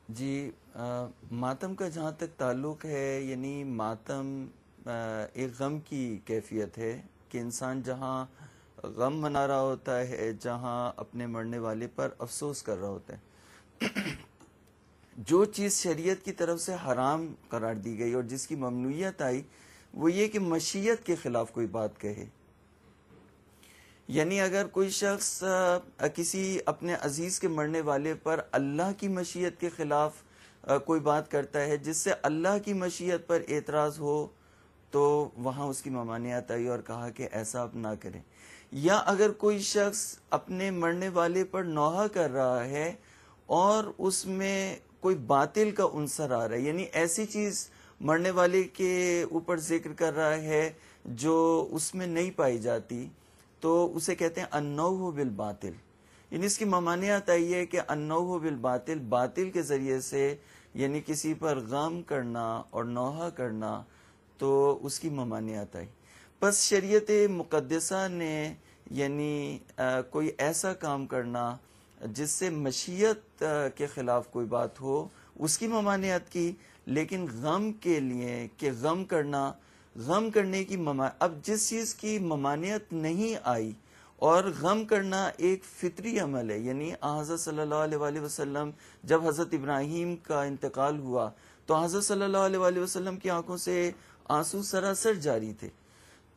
جی ماتم کا جہاں تک تعلق ہے، یعنی ماتم ایک غم کی کیفیت ہے کہ انسان جہاں غم منا رہا ہوتا ہے، جہاں اپنے مرنے والے پر افسوس کر رہا ہوتا ہے، جو چیز شریعت کی طرف سے حرام قرار دی گئی اور جس کی ممنوعیت آئی وہ یہ کہ مشیت کے خلاف کوئی بات کہے. یعنی اگر کوئی شخص کسی اپنے عزیز کے مرنے والے پر اللہ کی مشیت کے خلاف کوئی بات کرتا ہے جس سے اللہ کی مشیت پر اعتراض ہو، تو وہاں اس کی ممانعت آئی اور کہا کہ ایسا آپ نہ کریں. یا اگر کوئی شخص اپنے مرنے والے پر نوحہ کر رہا ہے اور اس میں کوئی باطل کا عنصر آ رہا ہے، یعنی ایسی چیز مرنے والے کے اوپر ذکر کر رہا ہے جو اس میں نہیں پائی جاتی، تو اسے کہتے ہیں النوح بالباطل. یعنی اس کی ممانعت آئی ہے کہ النوح بالباطل، باطل کے ذریعے سے یعنی کسی پر غم کرنا اور نوحہ کرنا، تو اس کی ممانعت آئی. پس شریعت مقدسہ نے یعنی کوئی ایسا کام کرنا جس سے مشیت کے خلاف کوئی بات ہو، اس کی ممانعت کی، لیکن غم کے لیے کہ غم کرنے کی اب جس چیز کی ممانعت نہیں آئی، اور غم کرنا ایک فطری عمل ہے. یعنی حضرت صلی اللہ علیہ وآلہ وسلم جب حضرت ابراہیم کا انتقال ہوا تو حضرت صلی اللہ علیہ وآلہ وسلم کی آنکھوں سے آنسو سراسر جاری تھے.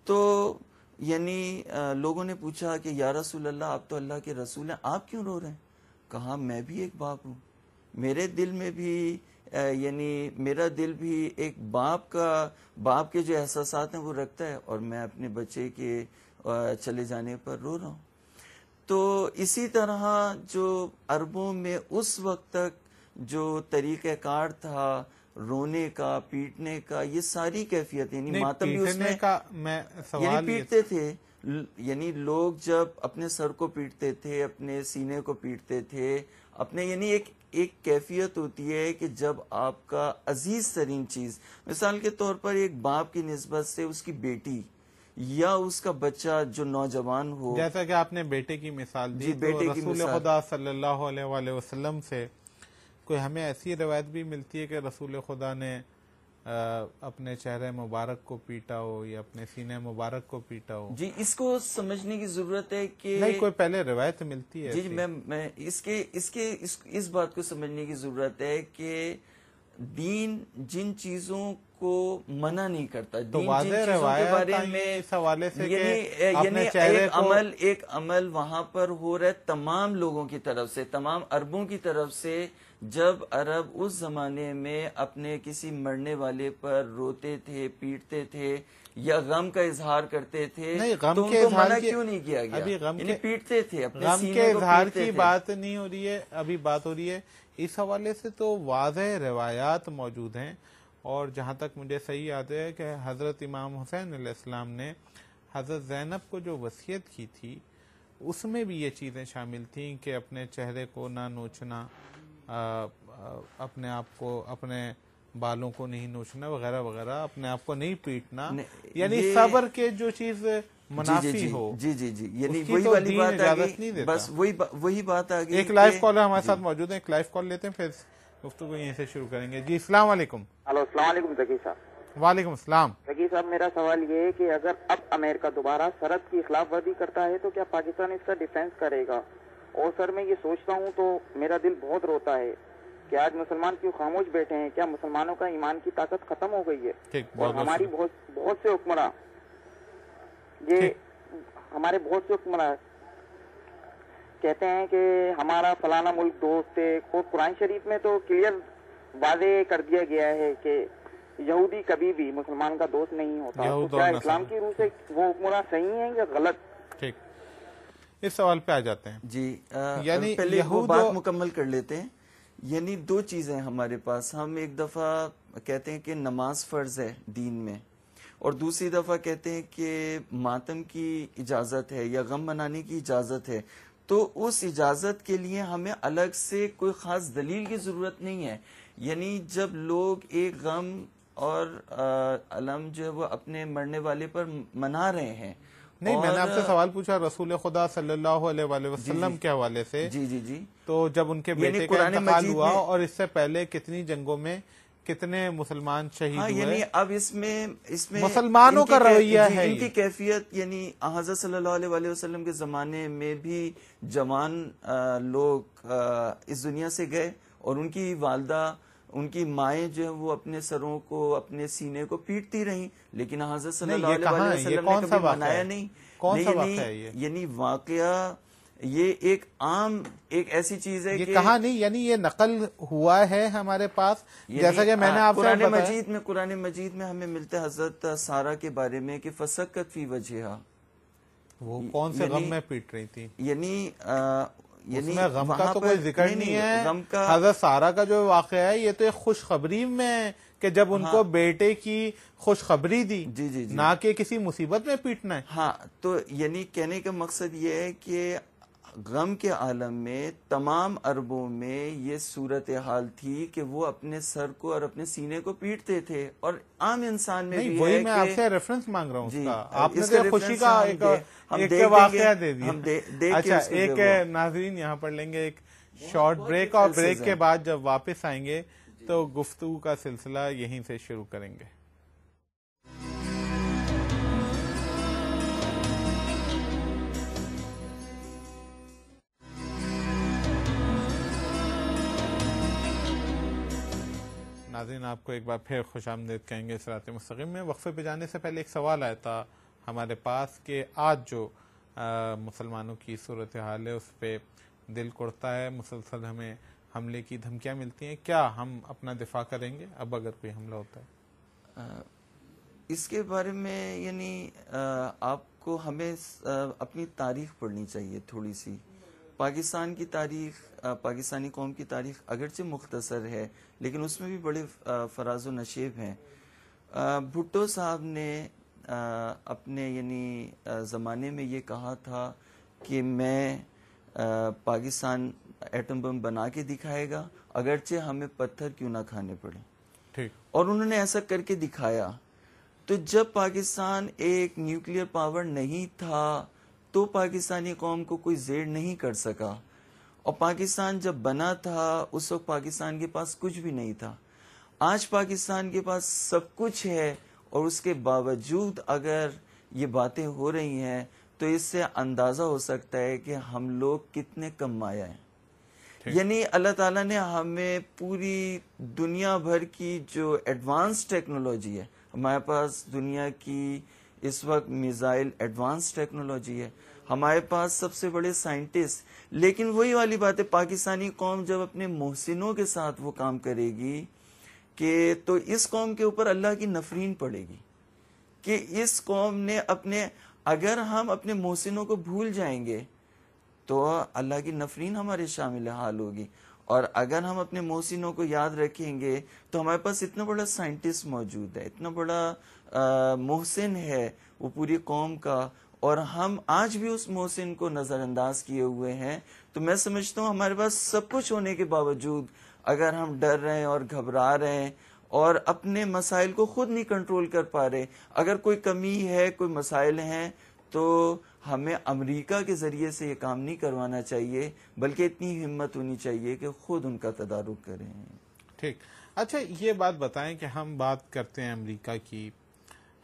تو یعنی لوگوں نے پوچھا کہ یا رسول اللہ، آپ تو اللہ کے رسول ہیں، آپ کیوں رو رہے ہیں؟ کہا میں بھی ایک باپ ہوں، میرے دل میں بھی یعنی میرا دل بھی ایک باپ کے جو احساسات ہیں وہ رکھتا ہے، اور میں اپنے بچے کے چلے جانے پر رو رہا ہوں. تو اسی طرح جو عربوں میں اس وقت تک جو طریقہ کار تھا رونے کا، پیٹنے کا، یہ ساری کیفیت یعنی ماتم بھی اس میں یعنی پیٹتے تھے. یعنی لوگ جب اپنے سر کو پیٹتے تھے، اپنے سینے کو پیٹتے تھے، اپنے یعنی ایک کیفیت ہوتی ہے کہ جب آپ کا عزیز ترین چیز، مثال کے طور پر ایک باپ کی نسبت سے اس کی بیٹی یا اس کا بچہ جو نوجوان ہو، جیسا کہ آپ نے بیٹے کی مثال دی، تو رسول خدا صلی اللہ علیہ وآلہ وسلم سے کوئی ہمیں ایسی روایت بھی ملتی ہے کہ رسول خدا نے اپنے چہرے مبارک کو پیٹا ہو یا اپنے سینے مبارک کو پیٹا ہو؟ جی اس کو سمجھنے کی ضرورت ہے کہ نہیں، کوئی پہلے روایت ملتی ہے. جی میں اس بات کو سمجھنے کی ضرورت ہے کہ دین جن چیزوں کو منع نہیں کرتا، دین جن چیزوں کے بارے میں اس حوالے سے یعنی ایک عمل وہاں پر ہو رہا ہے تمام لوگوں کی طرف سے، تمام عربوں کی طرف سے. جب عرب اس زمانے میں اپنے کسی مرنے والے پر روتے تھے، پیٹتے تھے یا غم کا اظہار کرتے تھے، تو ان کو منع کیوں نہیں کیا گیا؟ یعنی پیٹتے تھے، اپنے سینے کو پیٹتے تھے. غم کے اظہار کی بات نہیں ہو رہی ہے، ابھی بات ہو رہی ہے اس حوالے سے تو واضح روایات موجود ہیں. اور جہاں تک مجھے صحیح یاد ہے کہ حضرت امام حسین علیہ السلام نے حضرت زینب کو جو وصیت کی تھی اس میں بھی یہ چیزیں شامل تھیں کہ اپنے چہرے کو نہ نوچنا، اپنے آپ کو، اپنے بالوں کو نہیں نوچنا وغیرہ وغیرہ، اپنے آپ کو نہیں پیٹنا، یعنی صبر کے جو چیز منافی ہو. جی یعنی وہی والی بات اجازت نہیں دیتا. بس وہی بات آ گئی. ایک لائیو کالر ہمارے ساتھ موجود ہے، ایک لائیو کال لیتے ہیں پھر گفتگو یہیں سے شروع کریں گے. جی السلام علیکم. ہلو السلام علیکم ذکی صاحب. وعلیکم السلام. ذکی صاحب میرا سوال یہ ہے کہ اگر اب امریکہ دوبارہ سرحد کی خلاف ورزی کرتا ہے تو کیا پاکستان اس کا ڈیفینس کرے گا؟ اور سر میں یہ سوچتا ہوں تو میرا دل بہت روتا ہے کہ آج مسلمان کیوں خاموش بیٹھے ہیں؟ کیا مسلمانوں کا ایمان کی طاقت ختم ہو گئی ہے؟ اور ہماری بہت سے حکمراں، یہ ہمارے بہت سے حکمراں کہتے ہیں کہ ہمارا فلانا ملک دوست ہے، اور قرآن شریف میں تو کلیئر واضح کر دیا گیا ہے کہ یہودی کبھی بھی مسلمان کا دوست نہیں ہوتا. تو کیا اسلام کی روح سے وہ حکمراں صحیح ہیں یا غلط؟ ٹھیک، اس سوال پہ آ جاتے ہیں. جی یعنی پہلے وہ بات مکمل کر لیتے ہیں. یعنی دو چیزیں ہمارے پاس، ہم ایک دفعہ کہتے ہیں کہ نماز فرض ہے دین میں، اور دوسری دفعہ کہتے ہیں کہ ماتم کی اجازت ہے یا غم منانے کی اجازت ہے. تو اس اجازت کے لیے ہمیں الگ سے کوئی خاص دلیل کی ضرورت نہیں ہے. یعنی جب لوگ ایک غم اور علم جو ہے وہ اپنے مرنے والے پر منا رہے ہیں نہیں میں نے آپ سے سوال پوچھا رسول خدا صلی اللہ علیہ وآلہ وسلم کے حوالے سے. جی تو جب ان کے بیٹے کا انتقال ہوا اور اس سے پہلے کتنی جنگوں میں کتنے مسلمان شہید ہوئے, یعنی اب اس میں مسلمانوں کا رویہ ہے ان کی کیفیت, یعنی حضرت صلی اللہ علیہ وآلہ وسلم کے زمانے میں بھی جوان لوگ اس دنیا سے گئے اور ان کی والدہ, ان کی مائیں جو ہیں وہ اپنے سروں کو, اپنے سینے کو پیٹتی رہیں, لیکن حضرت صلی اللہ علیہ وسلم نے کبھی منایا نہیں. کون سا واقعہ ہے یہ؟ یعنی واقعہ یہ ایک عام ایک ایسی چیز ہے یہ کہ کہاں نہیں, یعنی یہ نقل ہوا ہے ہمارے پاس, جیسا کہ میں نے آپ سے بتایا قرآن مجید میں ہمیں ملتا ہے حضرت سارہ کے بارے میں کہ فسکت فی وجہہا, وہ کون سے غم میں پیٹ رہی تھی, یعنی اس میں غم کا تو کوئی ذکر نہیں ہے. حضرت سارہ کا جو واقعہ ہے یہ تو ایک خوشخبری میں کہ جب ان کو بیٹے کی خوشخبری دی, نہ کہ کسی مصیبت میں پیٹنا ہے. ہاں, تو یعنی کہنے کا مقصد یہ ہے کہ غم کے عالم میں تمام عربوں میں یہ صورتحال تھی کہ وہ اپنے سر کو اور اپنے سینے کو پیٹتے تھے, اور عام انسان میں بھی وہی میں آپ سے ریفرنس مانگ رہا ہوں اس کا. آپ نے تو خوشی کا ایک واقعہ دے دیا. اچھا, ایک ناظرین یہاں پر لیں گے ایک شارٹ بریک, اور بریک کے بعد جب واپس آئیں گے تو گفتگو کا سلسلہ یہیں سے شروع کریں گے. ناظرین آپ کو ایک بار پھر خوش آمدید کہیں گے صراط مستقیم میں. وقفے پہ جانے سے پہلے ایک سوال آیا تھا ہمارے پاس کہ آج جو مسلمانوں کی صورتحال ہے اس پہ دل کڑتا ہے, مسلسل ہمیں حملے کی دھمکیاں ملتی ہیں, کیا ہم اپنا دفاع کریں گے اب اگر کوئی حملہ ہوتا ہے؟ اس کے بارے میں یعنی آپ کو ہمیں اپنی تاریخ پڑھنی چاہیے تھوڑی سی. پاکستان کی تاریخ, پاکستانی قوم کی تاریخ اگرچہ مختصر ہے لیکن اس میں بھی بڑے فراز و نشیب ہیں. بھٹو صاحب نے اپنے یعنی زمانے میں یہ کہا تھا کہ میں پاکستان ایٹم بم بنا کے دکھائے گا اگرچہ ہمیں پتھر کیوں نہ کھانے پڑے, اور انہوں نے ایسا کر کے دکھایا. تو جب پاکستان ایک نیوکلیئر پاور نہیں تھا تو پاکستانی قوم کو کوئی زیر نہیں کر سکا, اور پاکستان جب بنا تھا اس وقت پاکستان کے پاس کچھ بھی نہیں تھا. آج پاکستان کے پاس سب کچھ ہے, اور اس کے باوجود اگر یہ باتیں ہو رہی ہیں تو اس سے اندازہ ہو سکتا ہے کہ ہم لوگ کتنے کم مایا ہیں. یعنی اللہ تعالیٰ نے ہمیں پوری دنیا بھر کی جو ایڈوانس ٹیکنالوجی ہے, ہمارے پاس دنیا کی اس وقت میزائل ایڈوانس ٹیکنالوجی ہے, ہمارے پاس سب سے بڑے سائنٹسٹ, لیکن وہی والی بات ہے پاکستانی قوم جب اپنے محسنوں کے ساتھ وہ کام کرے گی کہ تو اس قوم کے اوپر اللہ کی نفرین پڑے گی کہ اس قوم نے اپنے, اگر ہم اپنے محسنوں کو بھول جائیں گے تو اللہ کی نفرین ہمارے شامل حال ہوگی, اور اگر ہم اپنے محسنوں کو یاد رکھیں گے تو ہمارے پاس اتنا بڑا سائنٹسٹ موجود ہے, اتنا بڑا محسن ہے وہ پوری قوم کا, اور ہم آج بھی اس محسن کو نظر انداز کیے ہوئے ہیں. تو میں سمجھتا ہوں ہمارے پاس سب کچھ ہونے کے باوجود اگر ہم ڈر رہے ہیں اور گھبرا رہے ہیں اور اپنے مسائل کو خود نہیں کنٹرول کر پا رہے, اگر کوئی کمی ہے, کوئی مسائل ہیں, تو ہمیں امریکہ کے ذریعے سے یہ کام نہیں کروانا چاہیے, بلکہ اتنی ہمت ہونی چاہیے کہ خود ان کا تدارک کریں. ٹھیک. اچھا یہ بات بتائیں کہ ہم بات کرتے ہیں امریکہ کی,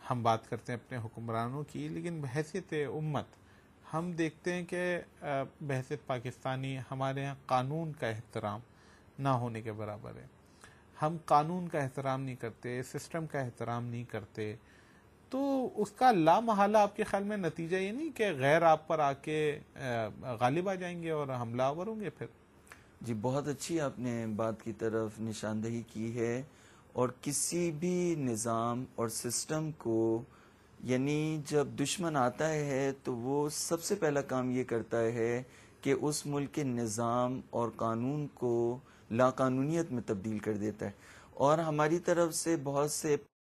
ہم بات کرتے ہیں اپنے حکمرانوں کی, لیکن بحیثیت امت ہم دیکھتے ہیں کہ بحیثیت پاکستانی ہمارے ہاں قانون کا احترام نہ ہونے کے برابر ہے. ہم قانون کا احترام نہیں کرتے, سسٹم کا احترام نہیں کرتے, تو اس کا لا محالہ آپ کے خیال میں نتیجہ یہ نہیں کہ غیر آپ پر آ کے غالب آ جائیں گے اور حملہ آور ہوں گے پھر؟ جی بہت اچھی آپ نے بات کی طرف نشاندہی کی ہے, اور کسی بھی نظام اور سسٹم کو یعنی جب دشمن آتا ہے تو وہ سب سے پہلا کام یہ کرتا ہے کہ اس ملک کے نظام اور قانون کو لاقانونیت میں تبدیل کر دیتا ہے. اور ہماری طرف سے بہت سے